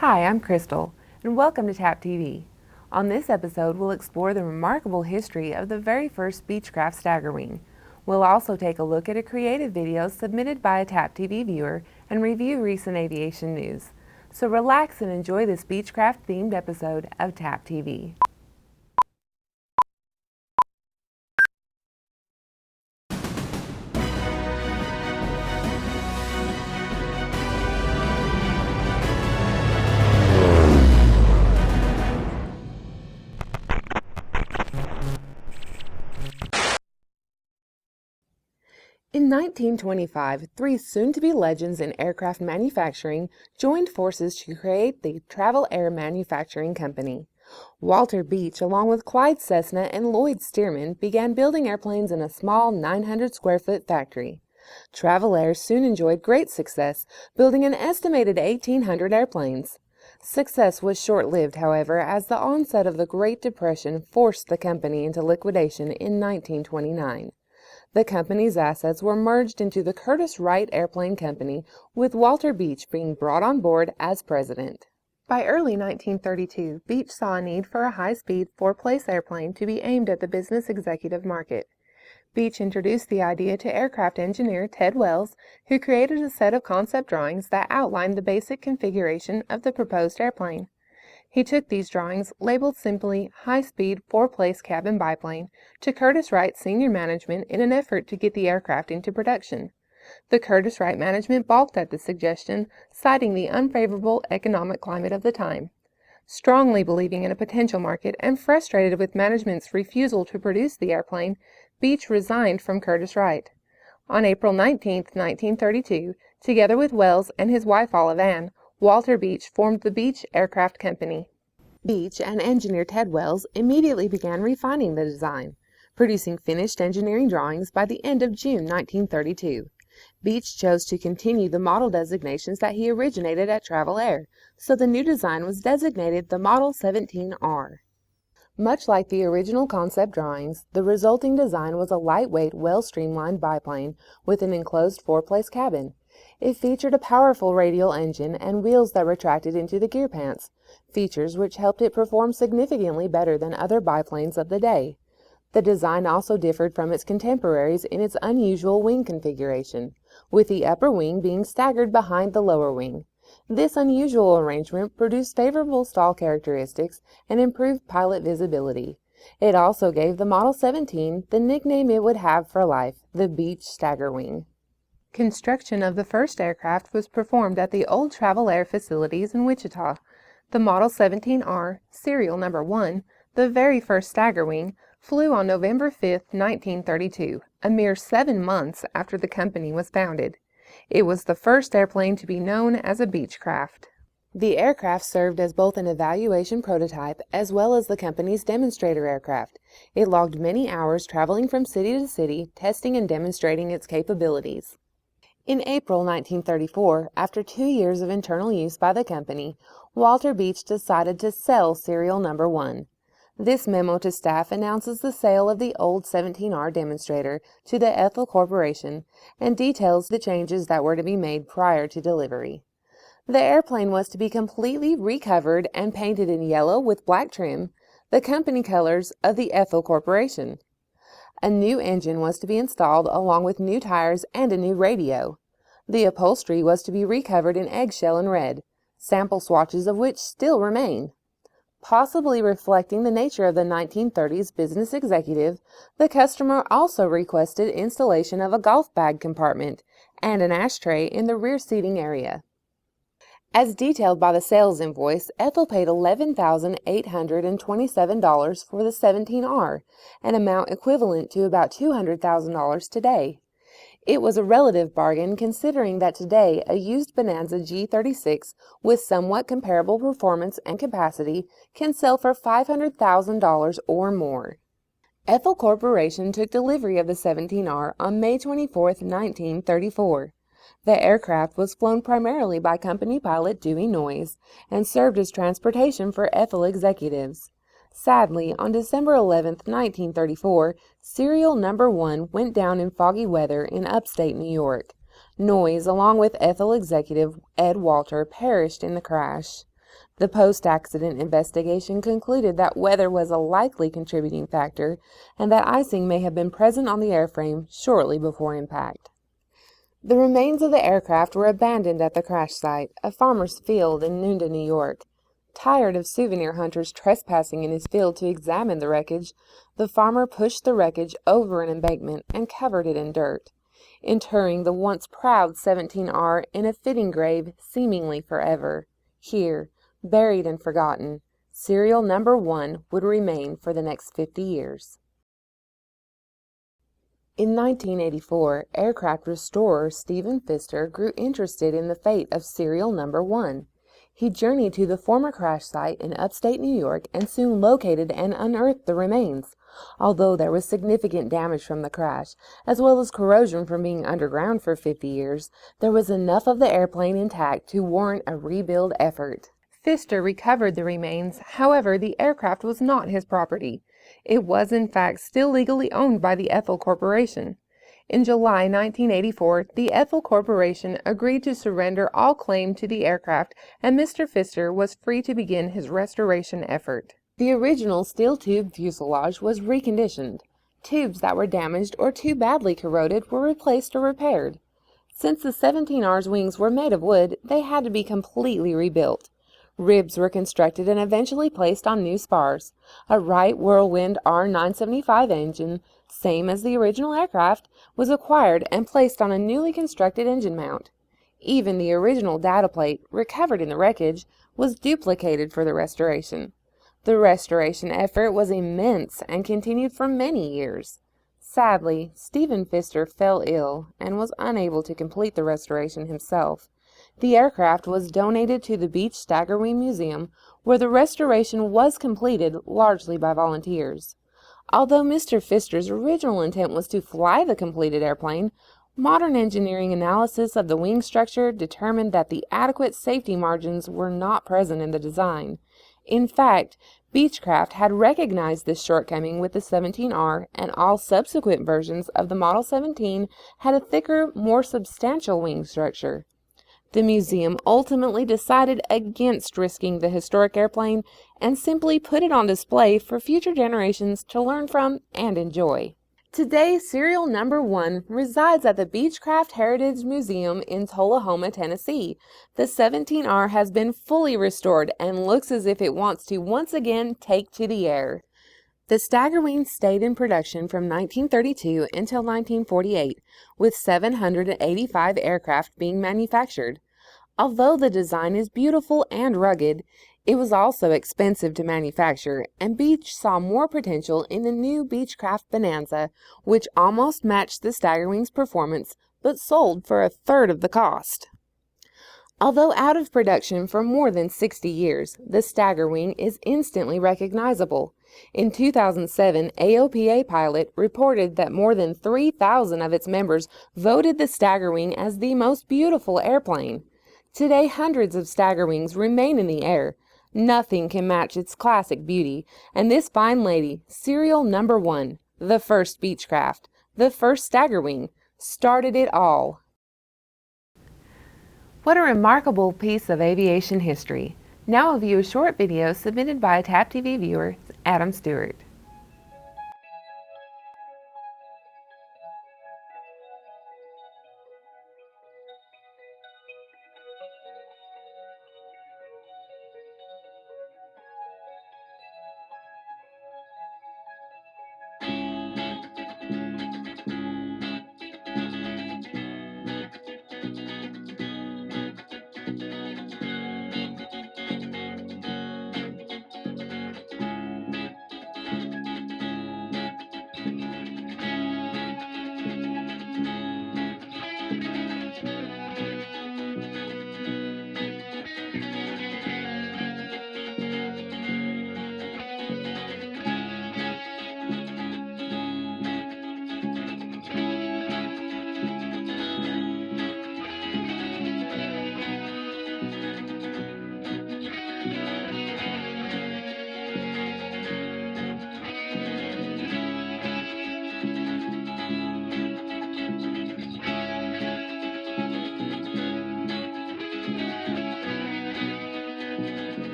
Hi, I'm Crystal, and welcome to TAPtv. On this episode, we'll explore the remarkable history of the very first Beechcraft Staggerwing. We'll also take a look at a creative video submitted by a TAPtv viewer and review recent aviation news. So relax and enjoy this Beechcraft-themed episode of TAPtv. In 1925, three soon-to-be legends in aircraft manufacturing joined forces to create the Travel Air Manufacturing Company. Walter Beech, along with Clyde Cessna and Lloyd Stearman, began building airplanes in a small 900-square-foot factory. Travel Air soon enjoyed great success, building an estimated 1,800 airplanes. Success was short-lived, however, as the onset of the Great Depression forced the company into liquidation in 1929. The company's assets were merged into the Curtiss-Wright Airplane Company, with Walter Beech being brought on board as president. By early 1932, Beech saw a need for a high-speed, four-place airplane to be aimed at the business executive market. Beech introduced the idea to aircraft engineer Ted Wells, who created a set of concept drawings that outlined the basic configuration of the proposed airplane. He took these drawings, labeled simply High-Speed Four-Place Cabin Biplane, to Curtiss-Wright senior management in an effort to get the aircraft into production. The Curtiss-Wright management balked at the suggestion, citing the unfavorable economic climate of the time. Strongly believing in a potential market and frustrated with management's refusal to produce the airplane, Beech resigned from Curtiss-Wright. On April 19, 1932, together with Wells and his wife Olive Ann, Walter Beech formed the Beech Aircraft Company. Beech and engineer Ted Wells immediately began refining the design, producing finished engineering drawings by the end of June 1932. Beech chose to continue the model designations that he originated at Travel Air, so the new design was designated the Model 17R. Much like the original concept drawings, the resulting design was a lightweight, well-streamlined biplane with an enclosed four-place cabin. It featured a powerful radial engine and wheels that retracted into the gear pants, features which helped it perform significantly better than other biplanes of the day. The design also differed from its contemporaries in its unusual wing configuration, with the upper wing being staggered behind the lower wing. This unusual arrangement produced favorable stall characteristics and improved pilot visibility. It also gave the Model 17 the nickname it would have for life, the Beech Staggerwing. Construction of the first aircraft was performed at the old Travel Air facilities in Wichita. The Model 17R, serial number 1, the very first Staggerwing, flew on November 5, 1932, a mere 7 months after the company was founded. It was the first airplane to be known as a Beechcraft. The aircraft served as both an evaluation prototype as well as the company's demonstrator aircraft. It logged many hours traveling from city to city, testing and demonstrating its capabilities. In April 1934, after 2 years of internal use by the company, Walter Beech decided to sell serial number 1. This memo to staff announces the sale of the old 17R demonstrator to the Ethel Corporation and details the changes that were to be made prior to delivery. The airplane was to be completely recovered and painted in yellow with black trim, the company colors of the Ethel Corporation. A new engine was to be installed along with new tires and a new radio. The upholstery was to be recovered in eggshell and red, sample swatches of which still remain. Possibly reflecting the nature of the 1930s business executive, the customer also requested installation of a golf bag compartment and an ashtray in the rear seating area. As detailed by the sales invoice, Ethel paid $11,827 for the 17R, an amount equivalent to about $200,000 today. It was a relative bargain considering that today a used Bonanza G36 with somewhat comparable performance and capacity can sell for $500,000 or more. Ethel Corporation took delivery of the 17R on May 24, 1934. The aircraft was flown primarily by company pilot Dewey Noyes and served as transportation for Ethel executives. Sadly, on December 11, 1934, serial number 1 went down in foggy weather in upstate New York. Noyes, along with Ethel executive Ed Walter, perished in the crash. The post-accident investigation concluded that weather was a likely contributing factor and that icing may have been present on the airframe shortly before impact. The remains of the aircraft were abandoned at the crash site, a farmer's field in Nunda, New York. Tired of souvenir hunters trespassing in his field to examine the wreckage, the farmer pushed the wreckage over an embankment and covered it in dirt, interring the once proud 17R in a fitting grave seemingly forever. Here, buried and forgotten, serial number 1 would remain for the next 50 years. In 1984, aircraft restorer Stephen Pfister grew interested in the fate of serial number 1. He journeyed to the former crash site in upstate New York and soon located and unearthed the remains. Although there was significant damage from the crash, as well as corrosion from being underground for 50 years, there was enough of the airplane intact to warrant a rebuild effort. Pfister recovered the remains, however, the aircraft was not his property. It was, in fact, still legally owned by the Ethel Corporation. In July 1984, the Ethel Corporation agreed to surrender all claim to the aircraft, and Mr. Pfister was free to begin his restoration effort. The original steel tube fuselage was reconditioned. Tubes that were damaged or too badly corroded were replaced or repaired. Since the 17R's wings were made of wood, they had to be completely rebuilt. Ribs were constructed and eventually placed on new spars. A Wright Whirlwind R975 engine, same as the original aircraft, was acquired and placed on a newly constructed engine mount. Even the original data plate, recovered in the wreckage, was duplicated for the restoration. The restoration effort was immense and continued for many years. Sadly, Stephen Pfister fell ill and was unable to complete the restoration himself. The aircraft was donated to the Beech Staggerwing Museum, where the restoration was completed largely by volunteers. Although Mr. Pfister's original intent was to fly the completed airplane, modern engineering analysis of the wing structure determined that the adequate safety margins were not present in the design. In fact, Beechcraft had recognized this shortcoming with the 17R, and all subsequent versions of the Model 17 had a thicker, more substantial wing structure. The museum ultimately decided against risking the historic airplane and simply put it on display for future generations to learn from and enjoy. Today, serial number 1 resides at the Beechcraft Heritage Museum in Tullahoma, Tennessee. The 17R has been fully restored and looks as if it wants to once again take to the air. The Staggerwing stayed in production from 1932 until 1948, with 785 aircraft being manufactured. Although the design is beautiful and rugged, it was also expensive to manufacture, and Beech saw more potential in the new Beechcraft Bonanza, which almost matched the Staggerwing's performance, but sold for a third of the cost. Although out of production for more than 60 years, the Staggerwing is instantly recognizable. In 2007, AOPA Pilot reported that more than 3,000 of its members voted the Staggerwing as the most beautiful airplane. Today, hundreds of Staggerwings remain in the air. Nothing can match its classic beauty, and this fine lady, serial number 1, the first Beechcraft, the first Staggerwing, started it all. What a remarkable piece of aviation history. Now we'll view a short video submitted by a TAPtv viewer, Adam Stewart.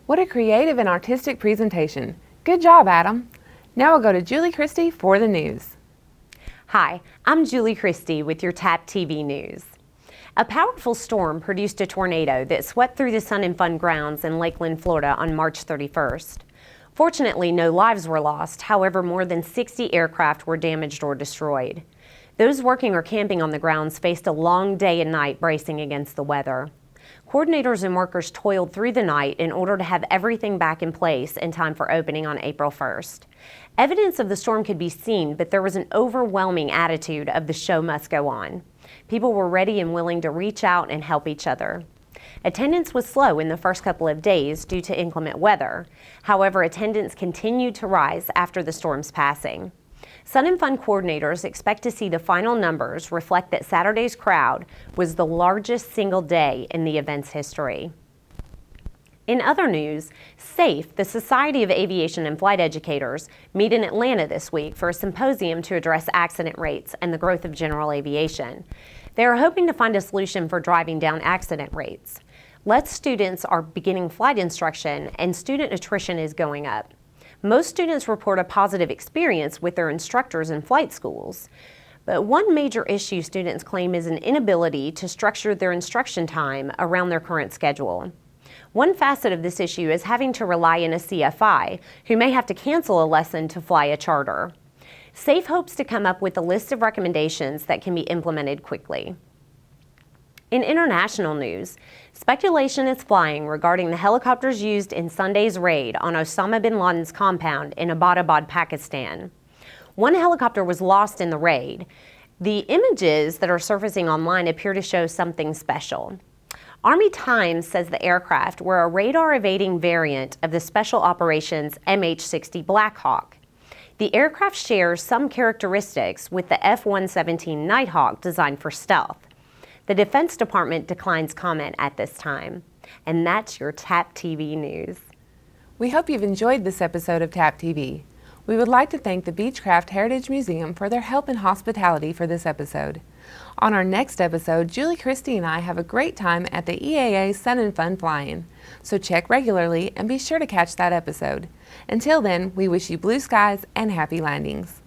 What a creative and artistic presentation. Good job, Adam. Now we'll go to Julie-Cristie for the news. Hi, I'm Julie-Cristie with your TAPtv News. A powerful storm produced a tornado that swept through the Sun and Fun grounds in Lakeland, Florida on March 31st. Fortunately, no lives were lost. However, more than 60 aircraft were damaged or destroyed. Those working or camping on the grounds faced a long day and night bracing against the weather. Coordinators and workers toiled through the night in order to have everything back in place in time for opening on April 1st. Evidence of the storm could be seen, but there was an overwhelming attitude of the show must go on. People were ready and willing to reach out and help each other. Attendance was slow in the first couple of days due to inclement weather. However, attendance continued to rise after the storm's passing. Sun and Fun coordinators expect to see the final numbers reflect that Saturday's crowd was the largest single day in the event's history. In other news, SAFE, the Society of Aviation and Flight Educators, meet in Atlanta this week for a symposium to address accident rates and the growth of general aviation. They are hoping to find a solution for driving down accident rates. LETS students are beginning flight instruction and student attrition is going up. Most students report a positive experience with their instructors in flight schools. But one major issue students claim is an inability to structure their instruction time around their current schedule. One facet of this issue is having to rely on a CFI, who may have to cancel a lesson to fly a charter. SAFE hopes to come up with a list of recommendations that can be implemented quickly. In international news, speculation is flying regarding the helicopters used in Sunday's raid on Osama bin Laden's compound in Abbottabad, Pakistan. One helicopter was lost in the raid. The images that are surfacing online appear to show something special. Army Times says the aircraft were a radar-evading variant of the Special Operations MH-60 Black Hawk. The aircraft shares some characteristics with the F-117 Nighthawk designed for stealth. The Defense Department declines comment at this time. And that's your TAPtv News. We hope you've enjoyed this episode of TAPtv. We would like to thank the Beechcraft Heritage Museum for their help and hospitality for this episode. On our next episode, Julie-Cristie and I have a great time at the EAA Sun and Fun Fly-In. So check regularly and be sure to catch that episode. Until then, we wish you blue skies and happy landings.